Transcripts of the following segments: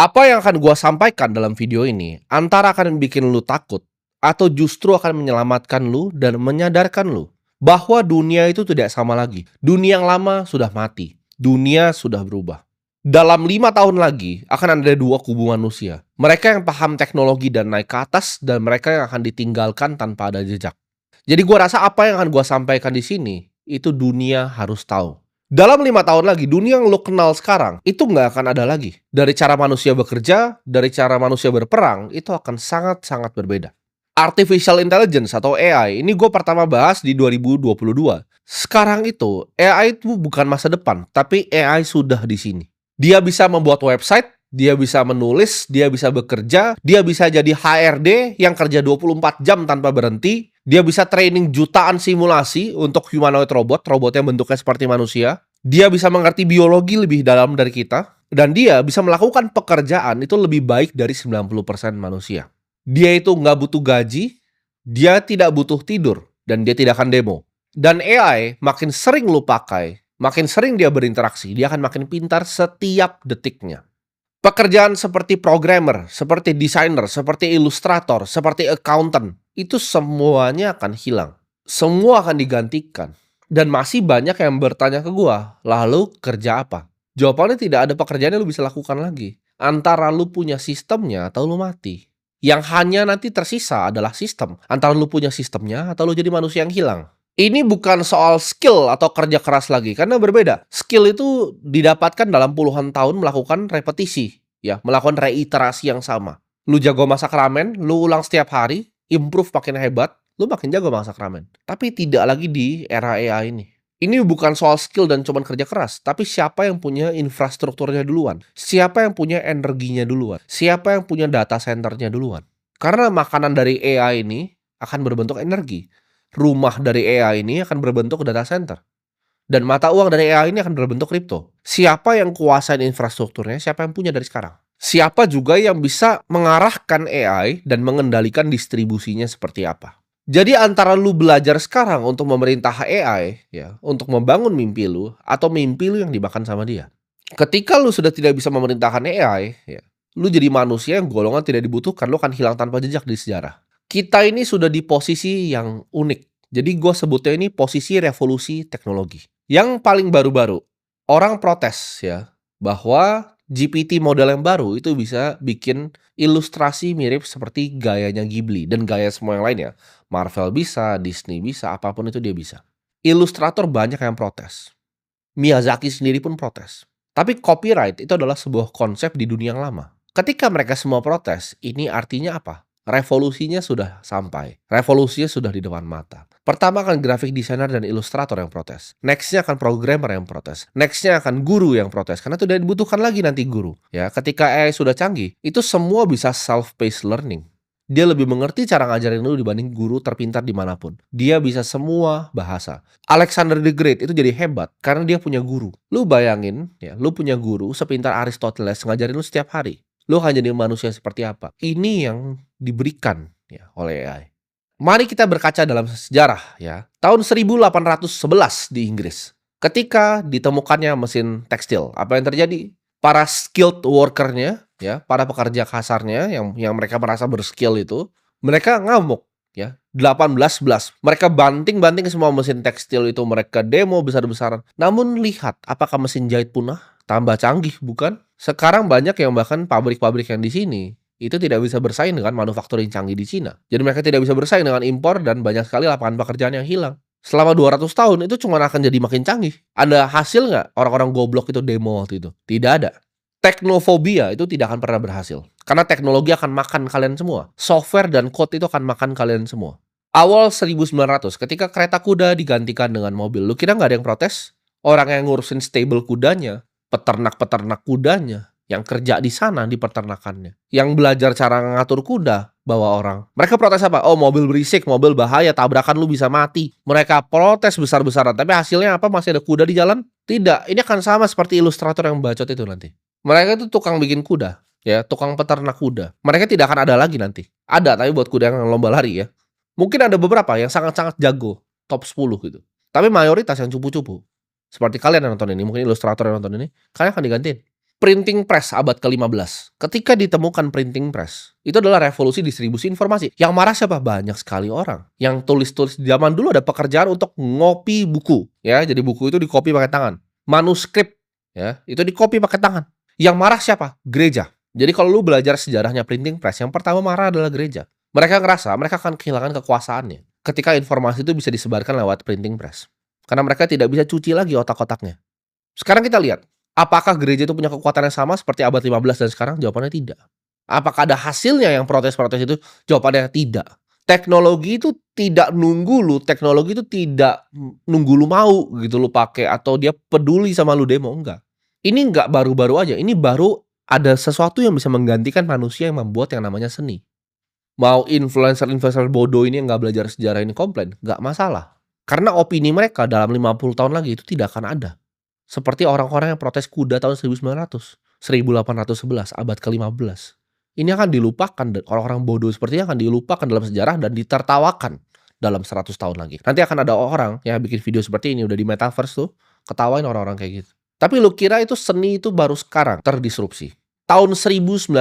Apa yang akan gua sampaikan dalam video ini, antara akan bikin lu takut, atau justru akan menyelamatkan lu dan menyadarkan lu bahwa dunia itu tidak sama lagi. Dunia yang lama sudah mati. Dunia sudah berubah. Dalam 5 tahun lagi, akan ada dua kubu manusia. Mereka yang paham teknologi dan naik ke atas, dan mereka yang akan ditinggalkan tanpa ada jejak. Jadi gua rasa apa yang akan gua sampaikan di sini, itu dunia harus tahu. Dalam 5 tahun lagi, dunia yang lo kenal sekarang, itu nggak akan ada lagi. Dari cara manusia bekerja, dari cara manusia berperang, itu akan sangat-sangat berbeda. Artificial Intelligence atau AI, ini gue pertama bahas di 2022. Sekarang itu, AI itu bukan masa depan, tapi AI sudah di sini. Dia bisa membuat website, dia bisa menulis, dia bisa bekerja, dia bisa jadi HRD yang kerja 24 jam tanpa berhenti, dia bisa training jutaan simulasi untuk humanoid robot, robot yang bentuknya seperti manusia. Dia bisa mengerti biologi lebih dalam dari kita. Dan dia bisa melakukan pekerjaan itu lebih baik dari 90% manusia. Dia itu nggak butuh gaji, dia tidak butuh tidur, dan dia tidak akan demo. Dan AI makin sering lu pakai, makin sering dia berinteraksi, dia akan makin pintar setiap detiknya. Pekerjaan seperti programmer, seperti desainer, seperti ilustrator, seperti accountant, itu semuanya akan hilang. Semua akan digantikan. Dan masih banyak yang bertanya ke gua, lalu kerja apa? Jawabannya tidak ada pekerjaan yang lu bisa lakukan lagi. Antara lu punya sistemnya atau lu mati. Yang hanya nanti tersisa adalah sistem. Antara lu punya sistemnya atau lu jadi manusia yang hilang. Ini bukan soal skill atau kerja keras lagi, karena berbeda. Skill itu didapatkan dalam puluhan tahun melakukan repetisi, ya, melakukan reiterasi yang sama. Lu jago masak ramen, lu ulang setiap hari, improve makin hebat, lu makin jago masak ramen. Tapi tidak lagi di era AI ini. Ini bukan soal skill dan cuman kerja keras, tapi siapa yang punya infrastrukturnya duluan, siapa yang punya energinya duluan, siapa yang punya data centernya duluan. Karena makanan dari AI ini akan berbentuk energi. Rumah dari AI ini akan berbentuk data center. Dan mata uang dari AI ini akan berbentuk kripto. Siapa yang kuasain infrastrukturnya, siapa yang punya dari sekarang. Siapa juga yang bisa mengarahkan AI dan mengendalikan distribusinya seperti apa. Jadi antara lu belajar sekarang untuk memerintah AI, ya, untuk membangun mimpi lu, atau mimpi lu yang dimakan sama dia. Ketika lu sudah tidak bisa memerintahkan AI, ya, lu jadi manusia yang golongan tidak dibutuhkan, lu akan hilang tanpa jejak di sejarah. Kita ini sudah di posisi yang unik. Jadi gue sebutnya ini posisi revolusi teknologi. Yang paling baru-baru, orang protes ya, bahwa GPT model yang baru itu bisa bikin ilustrasi mirip seperti gayanya Ghibli dan gaya semua yang lainnya. Marvel bisa, Disney bisa, apapun itu dia bisa. Ilustrator banyak yang protes. Miyazaki sendiri pun protes. Tapi copyright itu adalah sebuah konsep di dunia yang lama. Ketika mereka semua protes, ini artinya apa? Revolusinya sudah sampai. Revolusinya sudah di depan mata. Pertama akan graphic designer dan ilustrator yang protes. Nextnya akan programmer yang protes. Nextnya akan guru yang protes. Karena tidak dibutuhkan lagi nanti guru. Ya, ketika AI sudah canggih, itu semua bisa self-paced learning. Dia lebih mengerti cara ngajarin lu dibanding guru terpintar dimanapun. Dia bisa semua bahasa. Alexander the Great itu jadi hebat karena dia punya guru. Lu bayangin, ya, lu punya guru sepintar Aristoteles ngajarin lu setiap hari. Lu akan jadi manusia seperti apa? Ini yang diberikan ya oleh AI. Mari kita berkaca dalam sejarah ya. Tahun 1811 di Inggris. Ketika ditemukannya mesin tekstil, apa yang terjadi? Para skilled worker-nya ya, para pekerja kasarnya yang mereka merasa berskill itu, mereka ngamuk ya. 1811. Mereka banting-banting semua mesin tekstil itu, mereka demo besar-besaran. Namun lihat, apakah mesin jahit punah? Tambah canggih, bukan? Sekarang banyak yang bahkan pabrik-pabrik yang di sini itu tidak bisa bersaing dengan manufaktur yang canggih di Cina. Jadi mereka tidak bisa bersaing dengan impor dan banyak sekali lapangan pekerjaan yang hilang. Selama 200 tahun itu cuma akan jadi makin canggih. Ada hasil nggak orang-orang goblok itu demo waktu itu? Tidak ada. Teknofobia itu tidak akan pernah berhasil. Karena teknologi akan makan kalian semua. Software dan code itu akan makan kalian semua. Awal 1900 ketika kereta kuda digantikan dengan mobil. Lu kira nggak ada yang protes? Orang yang ngurusin stable kudanya, peternak-peternak kudanya, yang kerja di sana di peternakannya, yang belajar cara ngatur kuda, bawa orang. Mereka protes apa? Oh, mobil berisik, mobil bahaya, tabrakan lu bisa mati. Mereka protes besar-besaran, tapi hasilnya apa? Masih ada kuda di jalan? Tidak, ini akan sama seperti ilustrator yang bacot itu nanti. Mereka itu tukang bikin kuda, ya, tukang peternak kuda. Mereka tidak akan ada lagi nanti. Ada, tapi buat kuda yang lomba lari ya. Mungkin ada beberapa yang sangat-sangat jago, top 10 gitu. Tapi mayoritas yang cupu-cupu. Seperti kalian yang nonton ini, mungkin ilustrator yang nonton ini, kalian akan digantiin. Printing press abad ke-15. Ketika ditemukan printing press, itu adalah revolusi distribusi informasi. Yang marah siapa? Banyak sekali orang. Yang tulis-tulis zaman dulu ada pekerjaan untuk ngopi buku, ya. Jadi buku itu dikopi pakai tangan. Manuskrip, ya, itu dikopi pakai tangan. Yang marah siapa? Gereja. Jadi kalau lu belajar sejarahnya printing press, yang pertama marah adalah gereja. Mereka ngerasa mereka akan kehilangan kekuasaannya ketika informasi itu bisa disebarkan lewat printing press. Karena mereka tidak bisa cuci lagi otak-otaknya. Sekarang kita lihat, apakah gereja itu punya kekuatan yang sama seperti abad 15 dan sekarang? Jawabannya tidak. Apakah ada hasilnya yang protes-protes itu? Jawabannya tidak. Teknologi itu tidak nunggu lu, teknologi itu tidak nunggu lu mau gitu lu pakai atau dia peduli sama lu demo, enggak. Ini enggak baru-baru aja, ini baru ada sesuatu yang bisa menggantikan manusia yang membuat yang namanya seni. Mau influencer-influencer bodoh ini yang nggak belajar sejarah ini komplain, nggak masalah. Karena opini mereka dalam 50 tahun lagi itu tidak akan ada. Seperti orang-orang yang protes kuda tahun 1900, 1811, abad ke-15. Ini akan dilupakan, dan orang-orang bodoh seperti ini akan dilupakan dalam sejarah dan ditertawakan dalam 100 tahun lagi. Nanti akan ada orang yang bikin video seperti ini, udah di metaverse tuh, ketawain orang-orang kayak gitu. Tapi lu kira itu seni itu baru sekarang terdisrupsi? Tahun 1990,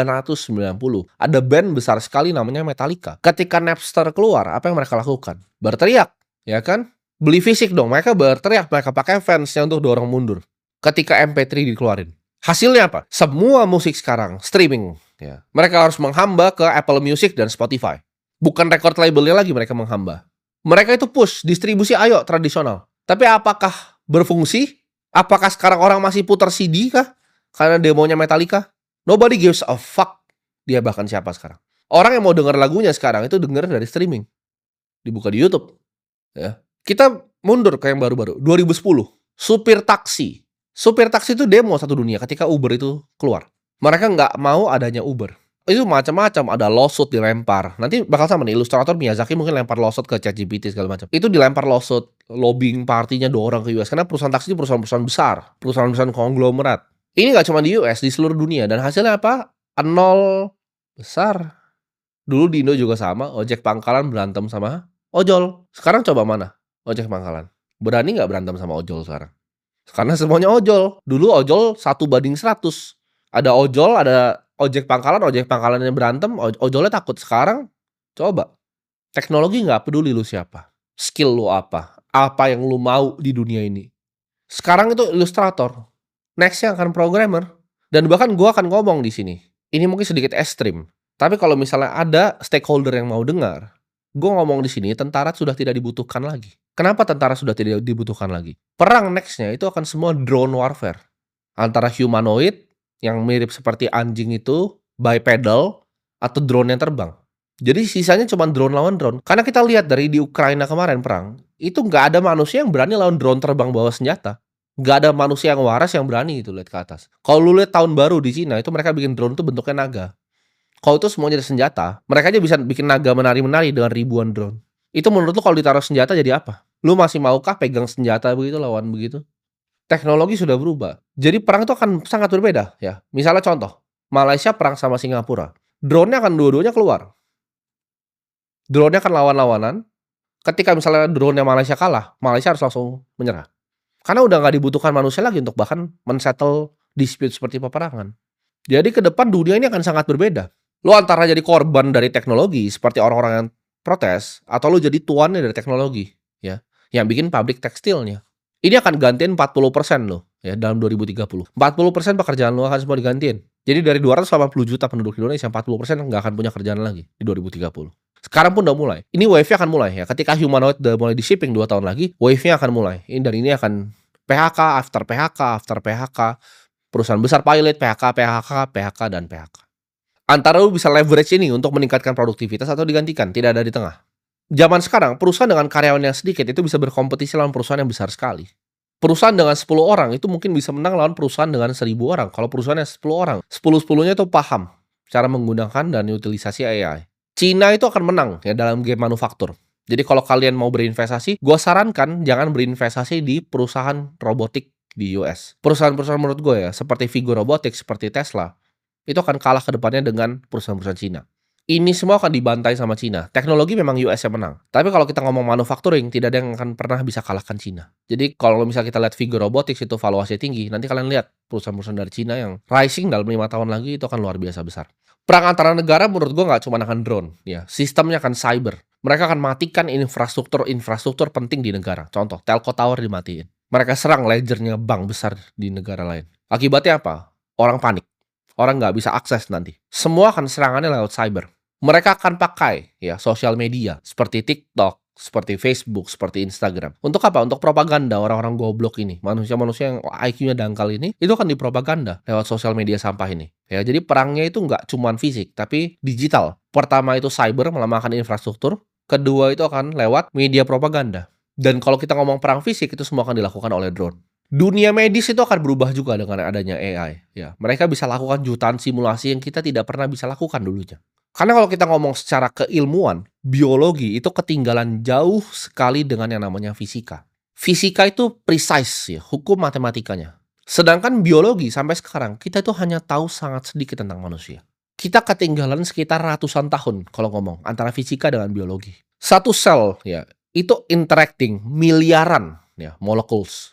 ada band besar sekali namanya Metallica. Ketika Napster keluar, apa yang mereka lakukan? Berteriak, ya kan? Beli fisik dong, mereka berteriak, mereka pakai fansnya untuk dorong mundur. Ketika MP3 dikeluarin. Hasilnya apa? Semua musik sekarang streaming. Ya. Mereka harus menghamba ke Apple Music dan Spotify. Bukan record labelnya lagi mereka menghamba. Mereka itu push, distribusi ayo tradisional. Tapi apakah berfungsi? Apakah sekarang orang masih putar CD kah? Karena demonya Metallica? Nobody gives a fuck. Dia bahkan siapa sekarang? Orang yang mau denger lagunya sekarang itu denger dari streaming. Dibuka di YouTube. Ya. Kita mundur ke yang baru-baru. 2010. Supir taksi. Supir taksi itu demo satu dunia ketika Uber itu keluar. Mereka nggak mau adanya Uber. Itu macam-macam. Ada lawsuit dilempar. Nanti bakal sama nih. Ilustrator Miyazaki mungkin lempar lawsuit ke ChatGPT segala macam. Itu dilempar lawsuit. Lobbying partinya dorong ke US. Karena perusahaan taksi itu perusahaan-perusahaan besar. Perusahaan-perusahaan konglomerat. Ini nggak cuma di US, di seluruh dunia. Dan hasilnya apa? Nol besar. Dulu di Indo juga sama. Ojek pangkalan berantem sama ojol. Sekarang coba mana? Ojek pangkalan. Berani nggak berantem sama ojol sekarang? Karena semuanya ojol. Dulu ojol 1:100. Ada ojol, ada ojek pangkalannya berantem, ojolnya takut. Sekarang, coba. Teknologi nggak peduli lu siapa. Skill lu apa yang lu mau di dunia ini. Sekarang itu ilustrator. Nextnya akan programmer. Dan bahkan gua akan ngomong di sini. Ini mungkin sedikit ekstrim. Tapi kalau misalnya ada stakeholder yang mau dengar, gue ngomong di sini, tentara sudah tidak dibutuhkan lagi. Kenapa tentara sudah tidak dibutuhkan lagi? Perang nextnya itu akan semua drone warfare. Antara humanoid, yang mirip seperti anjing itu, bipedal, atau drone yang terbang. Jadi sisanya cuma drone lawan drone. Karena kita lihat dari di Ukraina kemarin perang, itu nggak ada manusia yang berani lawan drone terbang bawa senjata. Nggak ada manusia yang waras yang berani itu lihat ke atas. Kalau lu lihat tahun baru di Cina, itu mereka bikin drone itu bentuknya naga. Kalau itu semuanya ada senjata, mereka aja bisa bikin naga menari-menari dengan ribuan drone. Itu menurut lu kalau ditaruh senjata jadi apa? Lu masih maukah pegang senjata begitu lawan begitu? Teknologi sudah berubah. Jadi perang itu akan sangat berbeda ya. Misalnya contoh, Malaysia perang sama Singapura. Drone-nya akan dua-duanya keluar. Drone-nya akan lawan-lawanan. Ketika misalnya drone-nya Malaysia kalah, Malaysia harus langsung menyerah. Karena udah nggak dibutuhkan manusia lagi untuk bahkan men-settle dispute seperti peperangan. Jadi ke depan dunia ini akan sangat berbeda. Lu antara jadi korban dari teknologi seperti orang-orang yang protes, atau lu jadi tuannya dari teknologi, ya, yang bikin pabrik tekstilnya. Ini akan gantiin 40% loh, ya, dalam 2030. 40% pekerjaan lu akan semua digantiin. Jadi dari 280 juta penduduk Indonesia, 40% nggak akan punya kerjaan lagi di 2030. Sekarang pun udah mulai. Ini wave-nya akan mulai ya. Ketika humanoid udah mulai di shipping 2 tahun lagi, wave-nya akan mulai. Dan ini akan PHK, after PHK, after PHK. Perusahaan besar pilot, PHK, dan PHK. Antara lu bisa leverage ini untuk meningkatkan produktivitas atau digantikan, tidak ada di tengah. Zaman sekarang, perusahaan dengan karyawan yang sedikit itu bisa berkompetisi lawan perusahaan yang besar sekali. Perusahaan dengan 10 orang itu mungkin bisa menang lawan perusahaan dengan 1000 orang. Kalau perusahaan yang 10 orang, 10-10-nya itu paham cara menggunakan dan utilisasi AI. Cina itu akan menang ya dalam game manufaktur. Jadi kalau kalian mau berinvestasi, gue sarankan jangan berinvestasi di perusahaan robotik di US. Perusahaan-perusahaan menurut gue ya, seperti Vigo Robotics, seperti Tesla, itu akan kalah ke depannya dengan perusahaan-perusahaan Cina. Ini semua akan dibantai sama Cina. Teknologi memang US yang menang. Tapi kalau kita ngomong manufacturing, tidak ada yang akan pernah bisa kalahkan Cina. Jadi kalau misalnya kita lihat figure robotics itu valuasinya tinggi, nanti kalian lihat perusahaan-perusahaan dari Cina yang rising dalam 5 tahun lagi itu akan luar biasa besar. Perang antara negara menurut gua nggak cuma akan drone, ya. Sistemnya akan cyber. Mereka akan matikan infrastruktur penting di negara. Contoh, telco tower dimatiin. Mereka serang ledgernya bank besar di negara lain. Akibatnya apa? Orang panik. Orang nggak bisa akses nanti. Semua akan serangannya lewat cyber. Mereka akan pakai ya sosial media seperti TikTok, seperti Facebook, seperti Instagram. Untuk apa? Untuk propaganda orang-orang goblok ini. Manusia-manusia yang IQ-nya dangkal ini, itu akan dipropaganda lewat sosial media sampah ini. Ya, jadi perangnya itu nggak cuma fisik, tapi digital. Pertama itu cyber, melemahkan infrastruktur. Kedua itu akan lewat media propaganda. Dan kalau kita ngomong perang fisik, itu semua akan dilakukan oleh drone. Dunia medis itu akan berubah juga dengan adanya AI. Ya, mereka bisa lakukan jutaan simulasi yang kita tidak pernah bisa lakukan dulunya. Karena kalau kita ngomong secara keilmuan, biologi itu ketinggalan jauh sekali dengan yang namanya fisika. Fisika itu precise ya, hukum matematikanya. Sedangkan biologi sampai sekarang kita itu hanya tahu sangat sedikit tentang manusia. Kita ketinggalan sekitar ratusan tahun kalau ngomong antara fisika dengan biologi. Satu sel ya, itu interacting miliaran ya molecules.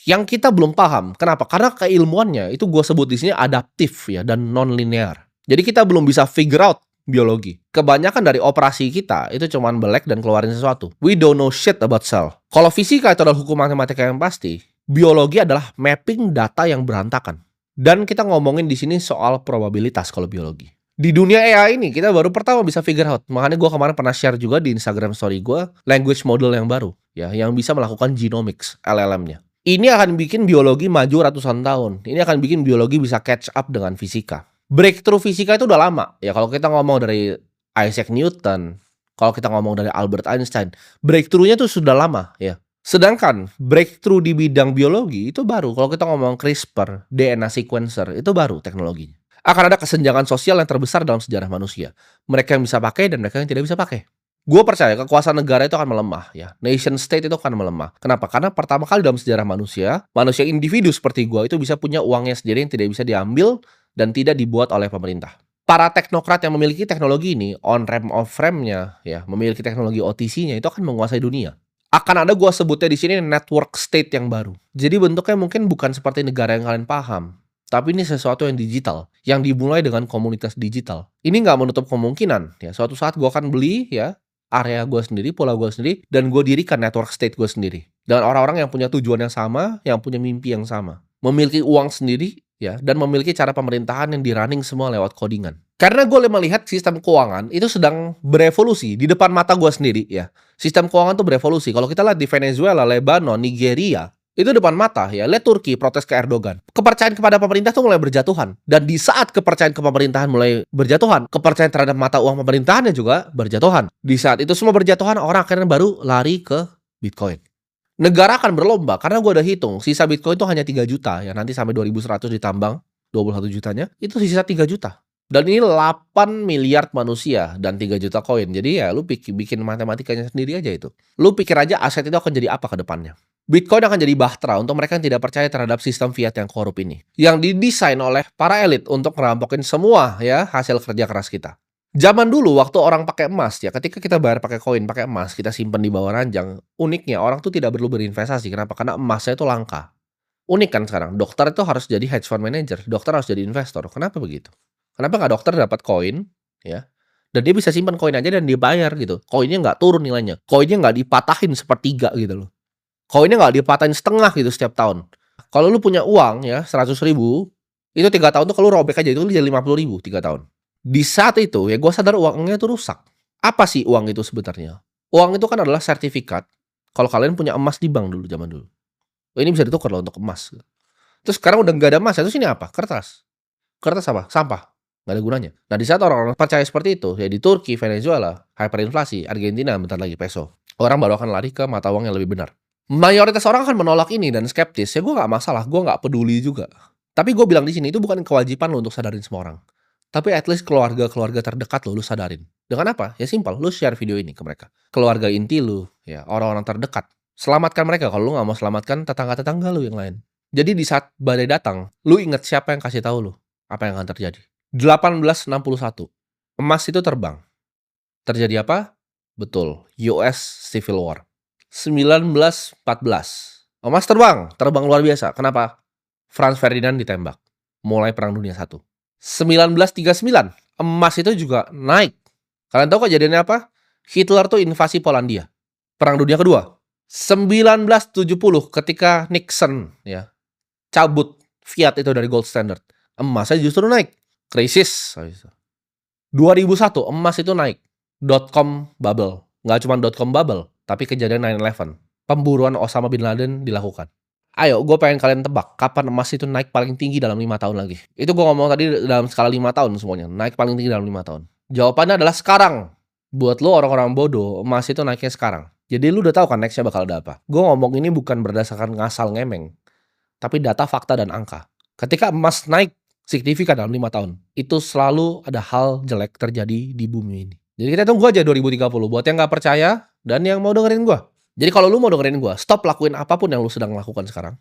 Yang kita belum paham. Kenapa? Karena keilmuannya itu gue sebut di sini adaptif ya dan non-linear. Jadi kita belum bisa figure out biologi. Kebanyakan dari operasi kita itu cuman belek dan keluarin sesuatu. We don't know shit about cell. Kalau fisika itu adalah hukum matematika yang pasti, biologi adalah mapping data yang berantakan. Dan kita ngomongin di sini soal probabilitas kalau biologi. Di dunia AI ini kita baru pertama bisa figure out. Makanya gue kemarin pernah share juga di Instagram story gue language model yang baru ya, yang bisa melakukan genomics LLM-nya. Ini akan bikin biologi maju ratusan tahun. Ini akan bikin biologi bisa catch up dengan fisika. Breakthrough fisika itu udah lama. Ya kalau kita ngomong dari Isaac Newton, kalau kita ngomong dari Albert Einstein, breakthrough-nya tuh sudah lama ya. Sedangkan breakthrough di bidang biologi itu baru. Kalau kita ngomong CRISPR, DNA sequencer, itu baru teknologinya. Akan ada kesenjangan sosial yang terbesar dalam sejarah manusia. Mereka yang bisa pakai dan mereka yang tidak bisa pakai. Gue percaya kekuasaan negara itu akan melemah ya. Nation state itu akan melemah. Kenapa? Karena pertama kali dalam sejarah manusia, manusia individu seperti gue itu bisa punya uangnya sendiri yang tidak bisa diambil dan tidak dibuat oleh pemerintah. Para teknokrat yang memiliki teknologi ini, on-ramp off-ramp-nya, ya, memiliki teknologi OTC-nya itu akan menguasai dunia. Akan ada gue sebutnya di sini network state yang baru. Jadi bentuknya mungkin bukan seperti negara yang kalian paham, tapi ini sesuatu yang digital, yang dimulai dengan komunitas digital. Ini nggak menutup kemungkinan, ya. Suatu saat gue akan beli, ya, area gue sendiri, pulau gue sendiri, dan gue dirikan network state gue sendiri. Dengan orang-orang yang punya tujuan yang sama, yang punya mimpi yang sama. Memiliki uang sendiri, ya, dan memiliki cara pemerintahan yang di-running semua lewat codingan. Karena gue melihat sistem keuangan itu sedang berevolusi di depan mata gue sendiri, ya. Sistem keuangan tuh berevolusi. Kalau kita lihat di Venezuela, Lebanon, Nigeria, itu depan mata ya. Lihat Turki protes ke Erdogan. Kepercayaan kepada pemerintah tuh mulai berjatuhan. Dan di saat kepercayaan ke pemerintahan mulai berjatuhan, kepercayaan terhadap mata uang pemerintahannya juga berjatuhan. Di saat itu semua berjatuhan, orang akhirnya baru lari ke Bitcoin. Negara akan berlomba, karena gue udah hitung, sisa Bitcoin itu hanya 3 juta, ya nanti sampai 2100 ditambang, 21 jutanya, itu sisa 3 juta. Dan ini 8 miliar manusia, dan 3 juta koin. Jadi ya lu bikin matematikanya sendiri aja itu. Lu pikir aja aset itu akan jadi apa ke depannya. Bitcoin akan jadi bahtera untuk mereka yang tidak percaya terhadap sistem fiat yang korup ini. Yang didesain oleh para elit untuk merampokin semua ya hasil kerja keras kita. Zaman dulu waktu orang pakai emas ya, ketika kita bayar pakai koin, pakai emas, kita simpan di bawah ranjang, uniknya orang tuh tidak perlu berinvestasi. Kenapa? Karena emasnya itu langka. Unik kan sekarang, dokter itu harus jadi hedge fund manager, dokter harus jadi investor. Kenapa begitu? Kenapa nggak dokter dapat koin, ya, dan dia bisa simpan koin aja dan dia bayar gitu. Koinnya nggak turun nilainya, koinnya nggak dipatahin sepertiga gitu loh. Koinnya nggak dipatahin setengah gitu setiap tahun. Kalau lu punya uang ya 100.000, itu 3 tahun tuh kalau robek aja itu jadi 50.000 3 tahun. Di saat itu ya gue sadar uangnya itu rusak. Apa sih uang itu sebenarnya? Uang itu kan adalah sertifikat. Kalau kalian punya emas di bank dulu zaman dulu, oh, ini bisa ditukar loh untuk emas. Terus sekarang udah nggak ada emas, terus ini apa? Kertas. Kertas apa? Sampah. Nggak ada gunanya. Nah di saat orang-orang percaya seperti itu, ya di Turki, Venezuela, hyperinflasi, Argentina, bentar lagi peso, orang baru akan lari ke mata uang yang lebih benar. Mayoritas orang akan menolak ini dan skeptis. Ya gue nggak masalah, gue nggak peduli juga. Tapi gue bilang di sini itu bukan kewajiban lo untuk sadarin semua orang. Tapi at least keluarga-keluarga terdekat lo sadarin. Dengan apa? Ya simpel, lo share video ini ke mereka. Keluarga inti lo, ya orang-orang terdekat. Selamatkan mereka. Kalau lo nggak mau selamatkan tetangga-tetangga lo yang lain. Jadi di saat badai datang, lo ingat siapa yang kasih tahu lo apa yang akan terjadi. 1861, emas itu terbang. Terjadi apa? Betul, US Civil War. 1914. Emas terbang luar biasa. Kenapa? Franz Ferdinand ditembak. Mulai Perang Dunia I. 1939, emas itu juga naik. Kalian tahu kejadiannya apa? Hitler tuh invasi Polandia. Perang Dunia Kedua. 1970 ketika Nixon ya cabut fiat itu dari gold standard, emasnya justru naik. Krisis. 2001 emas itu naik. .com bubble. Nggak cuma .com bubble, tapi kejadian 9/11. Pemburuan Osama bin Laden dilakukan. Ayo, gue pengen kalian tebak kapan emas itu naik paling tinggi dalam 5 tahun lagi. Itu gue ngomong tadi dalam skala 5 tahun semuanya. Naik paling tinggi dalam 5 tahun. Jawabannya adalah sekarang. Buat lo orang-orang bodoh, emas itu naiknya sekarang. Jadi lu udah tahu kan nextnya bakal ada apa. Gue ngomong ini bukan berdasarkan ngasal ngemeng, tapi data, fakta, dan angka. Ketika emas naik signifikan dalam 5 tahun, itu selalu ada hal jelek terjadi di bumi ini. Jadi kita tunggu aja 2030 buat yang nggak percaya dan yang mau dengerin gue. Jadi kalau lu mau dengerin gue, stop lakuin apapun yang lu sedang lakukan sekarang.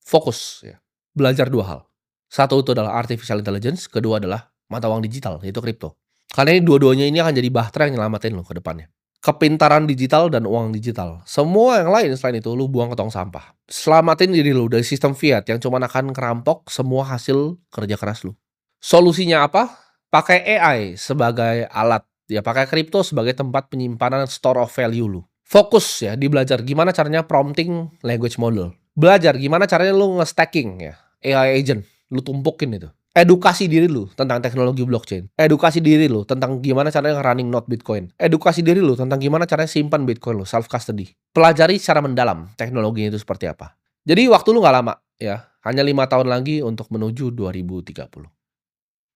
Fokus ya. Belajar 2 hal. Satu itu adalah artificial intelligence, kedua adalah mata uang digital, yaitu kripto. Karena ini dua-duanya ini akan jadi bahtera yang nyelamatin lu ke depannya. Kepintaran digital dan uang digital. Semua yang lain selain itu lu buang ke tong sampah. Selamatin diri lu dari sistem fiat yang cuma akan kerampok semua hasil kerja keras lu. Solusinya apa? Pakai AI sebagai alat. Ya pakai kripto sebagai tempat penyimpanan store of value lu. Fokus ya di belajar gimana caranya prompting language model. Belajar gimana caranya lu nge-stacking ya AI agent. Lu tumpukin itu. Edukasi diri lu tentang teknologi blockchain. Edukasi diri lu tentang gimana caranya running node Bitcoin. Edukasi diri lu tentang gimana caranya simpan Bitcoin lu, self custody. Pelajari secara mendalam teknologinya itu seperti apa. Jadi waktu lu nggak lama ya, hanya 5 tahun lagi untuk menuju 2030.